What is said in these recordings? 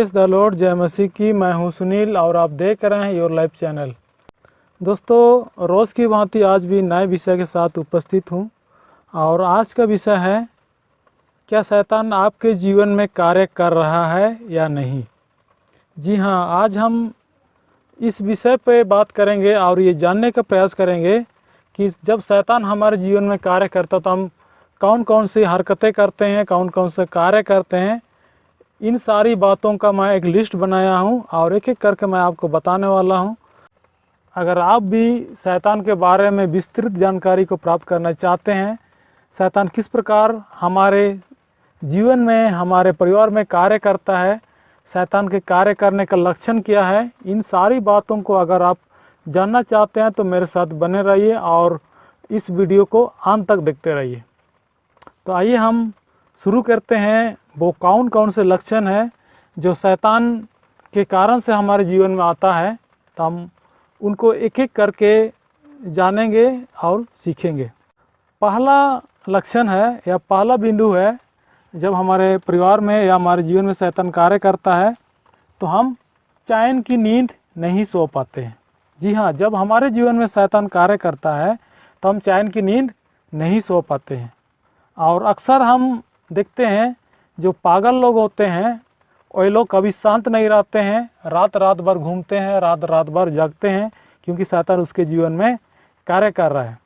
Press the Lord, जय मसीह की। मैं हूं सुनील और आप देख रहे हैं योर लाइफ चैनल। दोस्तों, रोज़ की भांति आज भी नए विषय के साथ उपस्थित हूं और आज का विषय है, क्या शैतान आपके जीवन में कार्य कर रहा है या नहीं। जी हाँ, आज हम इस विषय पे बात करेंगे और ये जानने का प्रयास करेंगे कि जब शैतान हमारे जीवन में कार्य करता तो हम कौन कौन सी हरकतें करते हैं, कौन कौन से कार्य करते हैं। इन सारी बातों का मैं एक लिस्ट बनाया हूं और एक एक करके मैं आपको बताने वाला हूं। अगर आप भी शैतान के बारे में विस्तृत जानकारी को प्राप्त करना चाहते हैं, शैतान किस प्रकार हमारे जीवन में, हमारे परिवार में कार्य करता है, शैतान के कार्य करने का लक्षण क्या है, इन सारी बातों को अगर आप जानना चाहते हैं तो मेरे साथ बने रहिए और इस वीडियो को अंत तक देखते रहिए। तो आइए हम शुरू करते हैं। वो कौन कौन से लक्षण हैं जो शैतान के कारण से हमारे जीवन में आता है, तो हम उनको एक एक करके जानेंगे और सीखेंगे। पहला लक्षण है या पहला बिंदु है, जब हमारे परिवार में या हमारे जीवन में शैतान कार्य करता है तो हम चैन की नींद नहीं सो पाते हैं। जी हाँ, जब हमारे जीवन में शैतान कार्य करता है तो हम चैन की नींद नहीं सो पाते हैं। और अक्सर हम देखते हैं जो पागल लोग होते हैं वही लोग कभी शांत नहीं रहते हैं, रात रात भर घूमते हैं, रात रात भर जागते हैं, क्योंकि शैतान उसके जीवन में कार्य कर रहा है।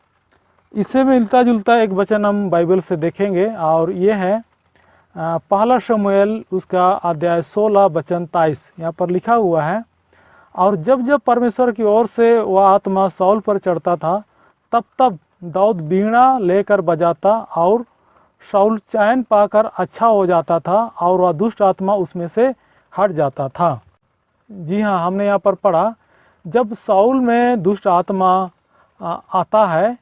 इससे मिलता जुलता एक वचन हम बाइबल से देखेंगे और ये है पहला शमूएल उसका अध्याय 16 वचन 23। यहाँ पर लिखा हुआ है, और जब जब परमेश्वर की ओर से वह आत्मा शाऊल पर चढ़ता था तब तब दाऊद बीड़ा लेकर बजाता और शाऊल चैन पाकर अच्छा हो जाता था और वह दुष्ट आत्मा उसमें से हट जाता था। जी हाँ, हमने यहाँ पर पढ़ा, जब शाऊल में दुष्ट आत्मा आता है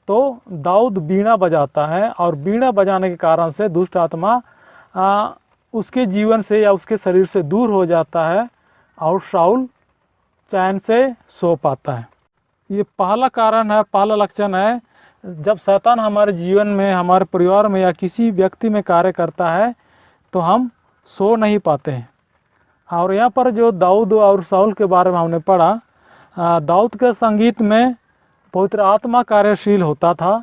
तो दाऊद बीड़ा बजाता है और बीड़ा बजाने के कारण से दुष्ट आत्मा उसके जीवन से या उसके शरीर से दूर हो जाता है और शाऊल चैन से सो पाता है। ये पहला कारण है, पहला लक्षण है। जब शैतान हमारे जीवन में, हमारे परिवार में या किसी व्यक्ति में कार्य करता है तो हम सो नहीं पाते हैं। और यहाँ पर जो दाऊद और शाऊल के बारे में हमने पढ़ा, दाऊद के संगीत में पवित्र आत्मा कार्यशील होता था,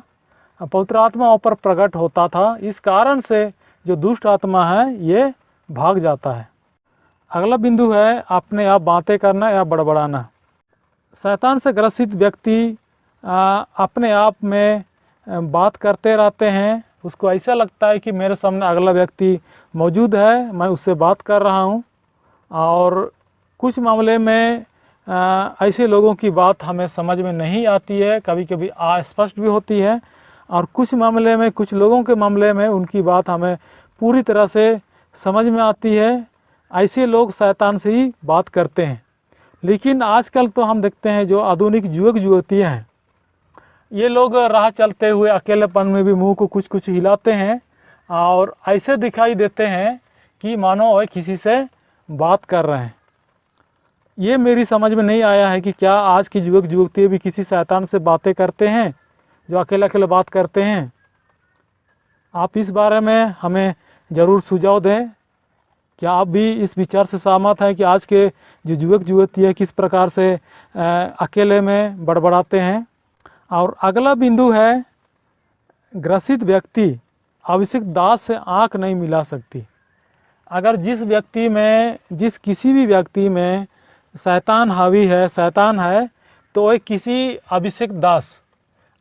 पवित्र आत्मा ऊपर प्रकट होता था। इस कारण से जो दुष्ट आत्मा है ये भाग जाता है। अगला बिंदु है अपने आप बातें करना या बड़बड़ाना। शैतान से ग्रसित व्यक्ति अपने आप में बात करते रहते हैं। उसको ऐसा लगता है कि मेरे सामने अगला व्यक्ति मौजूद है, मैं उससे बात कर रहा हूँ। और कुछ मामले में ऐसे लोगों की बात हमें समझ में नहीं आती है, कभी कभी अस्पष्ट भी होती है। और कुछ मामले में, कुछ लोगों के मामले में उनकी बात हमें पूरी तरह से समझ में आती है। ऐसे लोग शैतान से ही बात करते हैं। लेकिन आजकल तो हम देखते हैं जो आधुनिक युवक युवतियाँ हैं, ये लोग राह चलते हुए अकेलेपन में भी मुंह को कुछ कुछ हिलाते हैं और ऐसे दिखाई देते हैं कि मानो वह किसी से बात कर रहे हैं। ये मेरी समझ में नहीं आया है कि क्या आज की युवक युवतियाँ भी किसी शैतान से बातें करते हैं जो अकेले अकेले बात करते हैं। आप इस बारे में हमें ज़रूर सुझाव दें। क्या आप भी इस विचार से सहमत हैं कि आज के जो युवक युवतियाँ किस प्रकार से अकेले में बड़बड़ाते हैं। और अगला बिंदु है, ग्रसित व्यक्ति अभिषेक दास से आंख नहीं मिला सकती। अगर जिस किसी भी व्यक्ति में शैतान हावी है, शैतान है, तो वह किसी अभिषेक दास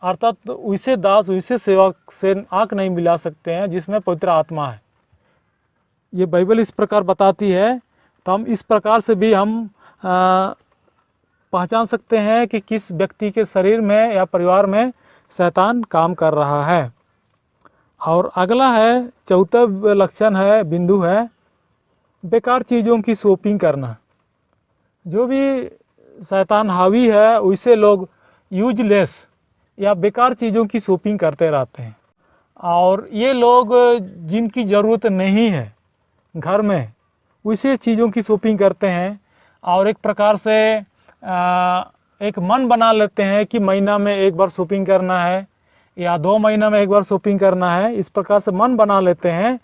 अर्थात वैसे सेवक से आंख नहीं मिला सकते हैं जिसमें पवित्र आत्मा है। ये बाइबल इस प्रकार बताती है। तो हम इस प्रकार से भी हम पहचान सकते हैं कि किस व्यक्ति के शरीर में या परिवार में शैतान काम कर रहा है। और अगला है, चौथा लक्षण है, बिंदु है, बेकार चीज़ों की शॉपिंग करना। जो भी शैतान हावी है वैसे लोग यूजलेस या बेकार चीज़ों की शॉपिंग करते रहते हैं। और ये लोग जिनकी ज़रूरत नहीं है घर में, वैसे चीज़ों की शॉपिंग करते हैं और एक प्रकार से एक मन बना लेते हैं कि महीना में एक बार शॉपिंग करना है या 2 महीना में एक बार शॉपिंग करना है। इस प्रकार से मन बना लेते हैं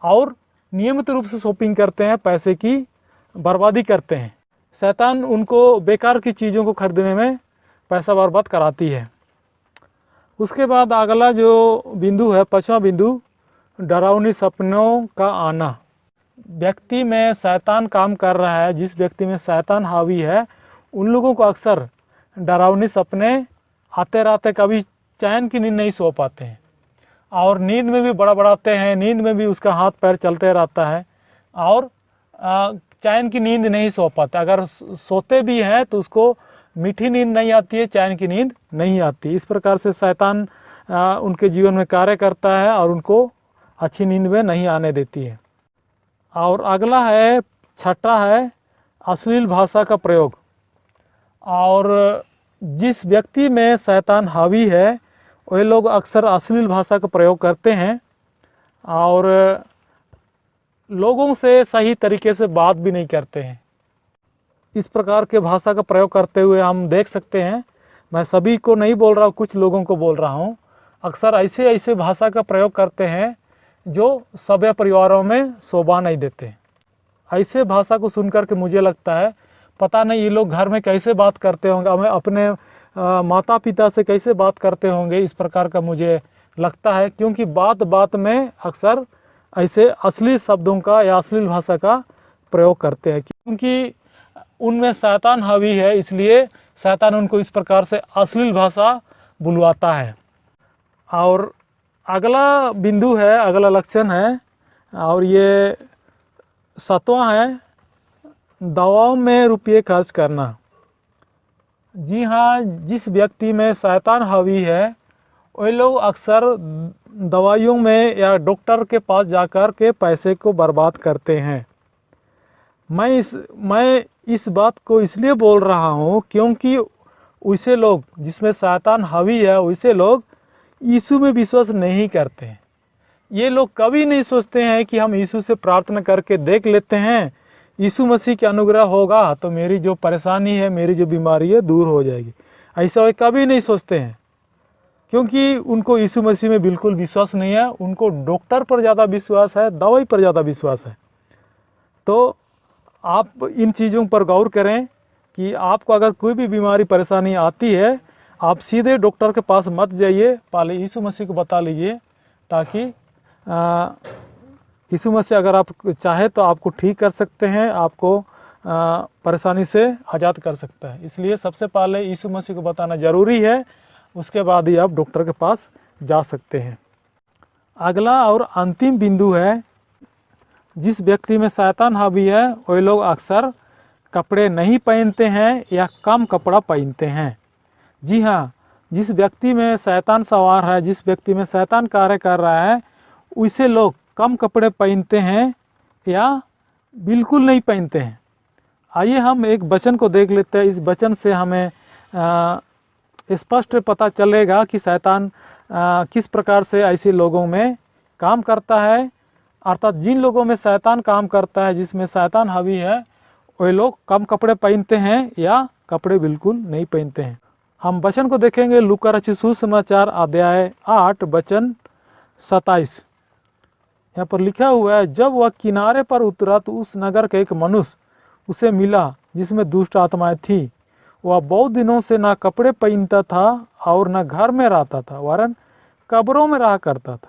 और नियमित रूप से शॉपिंग करते हैं पैसे की बर्बादी करते हैं। शैतान उनको बेकार की चीज़ों को खरीदने में पैसा बर्बाद कराती है। उसके बाद अगला जो बिंदु है, 5वां बिंदु, डरावनी सपनों का आना। व्यक्ति में शैतान काम कर रहा है, जिस व्यक्ति में शैतान हावी है, उन लोगों को अक्सर डरावनी सपने आते रहते, कभी चैन की नींद नहीं सो पाते हैं और नींद में भी बड़बड़ाते हैं, नींद में भी उसका हाथ पैर चलते रहता है और चैन की नींद नहीं सो पाते। अगर सोते भी हैं तो उसको मीठी नींद नहीं आती है, चैन की नींद नहीं आती। इस प्रकार से शैतान उनके जीवन में कार्य करता है और उनको अच्छी नींद में नहीं आने देती है। और अगला है, 6ठा है, अश्लील भाषा का प्रयोग। और जिस व्यक्ति में शैतान हावी है, वे लोग अक्सर अश्लील भाषा का प्रयोग करते हैं और लोगों से सही तरीके से बात भी नहीं करते हैं। इस प्रकार के भाषा का प्रयोग करते हुए हम देख सकते हैं, मैं सभी को नहीं बोल रहा हूँ, कुछ लोगों को बोल रहा हूँ, अक्सर ऐसे भाषा का प्रयोग करते हैं जो सभ्य परिवारों में शोभा नहीं देते। ऐसे भाषा को सुनकर के मुझे लगता है पता नहीं ये लोग घर में कैसे बात करते होंगे, हमें अपने माता पिता से कैसे बात करते होंगे, इस प्रकार का मुझे लगता है। क्योंकि बात बात में अक्सर ऐसे अश्लील शब्दों का या अश्लील भाषा का प्रयोग करते हैं, क्योंकि उनमें शैतान हावी है, इसलिए शैतान उनको इस प्रकार से अश्लील भाषा बुलवाता है। और अगला बिंदु है, अगला लक्षण है, और ये 7वां है, दवाओं में रुपये खर्च करना। जी हाँ, जिस व्यक्ति में शैतान हावी है, वे लोग अक्सर दवाइयों में या डॉक्टर के पास जाकर के पैसे को बर्बाद करते हैं। मैं इस बात को इसलिए बोल रहा हूँ क्योंकि वैसे लोग जिसमें शैतान हावी है, वैसे लोग यीशु में विश्वास नहीं करते हैं। ये लोग कभी नहीं सोचते हैं कि हम यीशु से प्रार्थना करके देख लेते हैं, यीशु मसीह के अनुग्रह होगा तो मेरी जो परेशानी है, मेरी जो बीमारी है, दूर हो जाएगी। ऐसा वे कभी नहीं सोचते हैं, क्योंकि उनको यीशु मसीह में बिल्कुल विश्वास नहीं है। उनको डॉक्टर पर ज़्यादा विश्वास है, दवाई पर ज़्यादा विश्वास है। तो आप इन चीज़ों पर गौर करें कि आपको अगर कोई भी बीमारी परेशानी आती है, आप सीधे डॉक्टर के पास मत जाइए, पहले यीशु मसीह को बता लीजिए, ताकि यीशु मसीह अगर आप चाहे तो आपको ठीक कर सकते हैं, आपको परेशानी से आज़ाद कर सकता है। इसलिए सबसे पहले यीशु मसीह को बताना ज़रूरी है, उसके बाद ही आप डॉक्टर के पास जा सकते हैं। अगला और अंतिम बिंदु है, जिस व्यक्ति में शैतान हावी है, वे लोग अक्सर कपड़े नहीं पहनते हैं या कम कपड़ा पहनते हैं। जी हाँ, जिस व्यक्ति में शैतान सवार है, जिस व्यक्ति में शैतान कार्य कर रहा है, वैसे लोग कम कपड़े पहनते हैं या बिल्कुल नहीं पहनते हैं। आइए हम एक वचन को देख लेते हैं। इस वचन से हमें स्पष्ट पता चलेगा कि शैतान किस प्रकार से ऐसे लोगों में काम करता है। अर्थात जिन लोगों में शैतान काम करता है, जिसमें शैतान हावी है, वे लोग कम कपड़े पहनते हैं या कपड़े बिल्कुल नहीं पहनते हैं। हम वचन को देखेंगे, लूका रचित सुसमाचार अध्याय 8 वचन 27। यहाँ पर लिखा हुआ है, जब वह किनारे पर उतरा तो उस नगर का एक मनुष्य उसे मिला जिसमें दुष्ट आत्माएं थी। वह बहुत दिनों से ना कपड़े पहनता था और न घर में रहता था, वरन कब्रों में रहा करता था।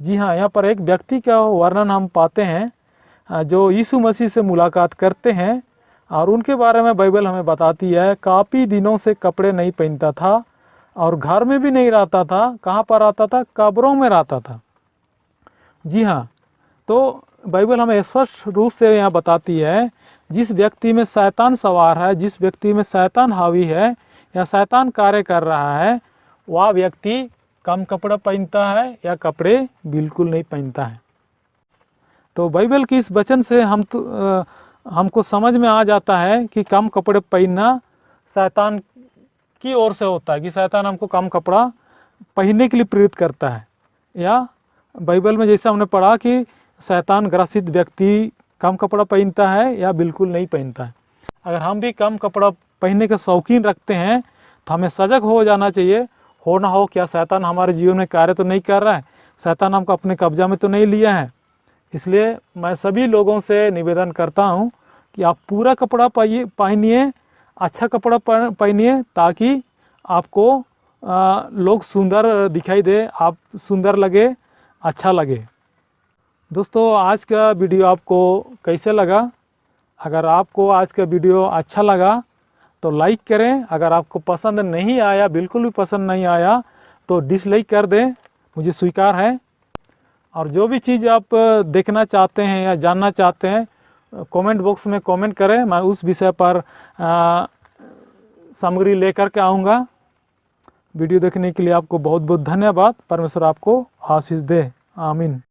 जी हाँ, यहाँ पर एक व्यक्ति का वर्णन हम पाते हैं जो यीशु मसीह से मुलाकात करते हैं, और उनके बारे में बाइबल हमें बताती है, काफ़ी दिनों से कपड़े नहीं पहनता था और घर में भी नहीं रहता था। कहाँ पर रहता था? कब्रों में रहता था। जी हाँ, तो बाइबल हमें स्पष्ट रूप से यहाँ बताती है, जिस व्यक्ति में शैतान सवार है, जिस व्यक्ति में शैतान हावी है या शैतान कार्य कर रहा है, वह व्यक्ति कम कपड़ा पहनता है या कपड़े बिल्कुल नहीं पहनता है। तो बाइबल की इस वचन से हमको समझ में आ जाता है कि कम कपड़े पहनना शैतान की ओर से होता है, कि शैतान हमको कम कपड़ा पहनने के लिए प्रेरित करता है। या बाइबल में जैसे हमने पढ़ा कि शैतान ग्रसित व्यक्ति कम कपड़ा पहनता है या बिल्कुल नहीं पहनता है। अगर हम भी कम कपड़ा पहनने के शौकीन रखते हैं तो हमें सजग हो जाना चाहिए, हो ना हो क्या शैतान हमारे जीवन में कार्य तो नहीं कर रहा है, शैतान हमको अपने कब्जा में तो नहीं लिया है। इसलिए मैं सभी लोगों से निवेदन करता हूं कि आप पूरा कपड़ा पहनिए, अच्छा कपड़ा पहनिए, ताकि आपको लोग सुंदर दिखाई दे, आप सुंदर लगे, अच्छा लगे। दोस्तों आज का वीडियो आपको कैसे लगा? अगर आपको आज का वीडियो अच्छा लगा तो लाइक करें, अगर आपको पसंद नहीं आया, बिल्कुल भी पसंद नहीं आया, तो डिसलाइक कर दें, मुझे स्वीकार है। और जो भी चीज़ आप देखना चाहते हैं या जानना चाहते हैं, कमेंट बॉक्स में कमेंट करें, मैं उस विषय पर सामग्री लेकर के आऊँगा। वीडियो देखने के लिए आपको बहुत बहुत धन्यवाद। परमेश्वर आपको आशीष दे। आमीन।